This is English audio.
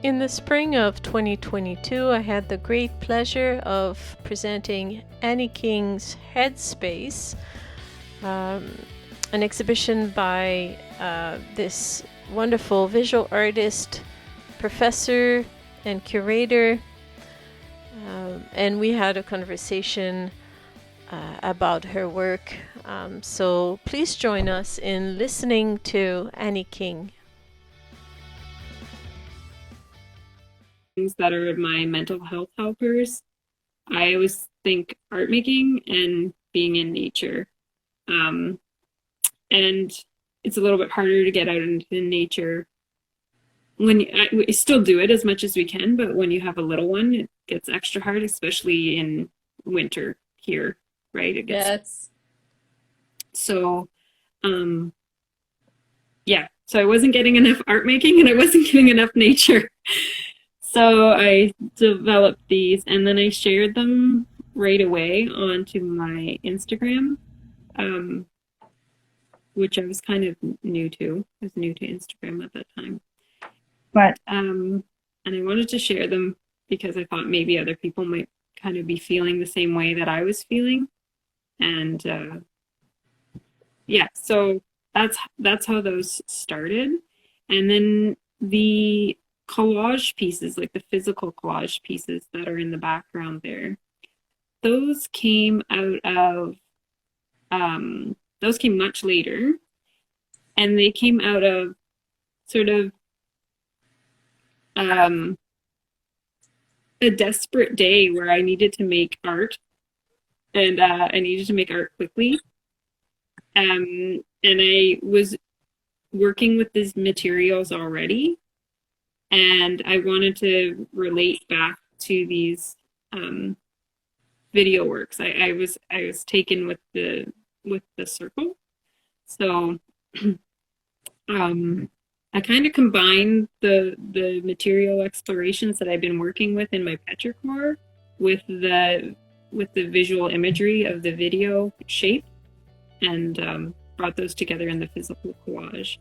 In the spring of 2022, I had the great pleasure of presenting Annie King's Headspace, an exhibition by this wonderful visual artist, professor, and curator. And we had a conversation about her work. So please join us in listening to Annie King. Things that are my mental health helpers. I always think art making and being in nature. And it's a little bit harder to get out into nature when we still do it as much as we can, but when you have a little one, it gets extra hard, especially in winter here, right? It gets Yes. so yeah. So I wasn't getting enough art making and I wasn't getting enough nature. So I developed these and then I shared them right away onto my Instagram, which I was kind of new to. I was new to Instagram at that time. But and I wanted to share them because I thought maybe other people might kind of be feeling the same way that I was feeling. And yeah, so that's how those started. And then the collage pieces, like the physical collage pieces that are in the background there, those came out of those came much later, and they came out of sort of a desperate day where I needed to make art, and I needed to make art quickly. And I was working with these materials already, and I wanted to relate back to these video works. I was taken with the circle, so I kind of combined the material explorations that I've been working with in my petrichor with the visual imagery of the video shape, and brought those together in the physical collage.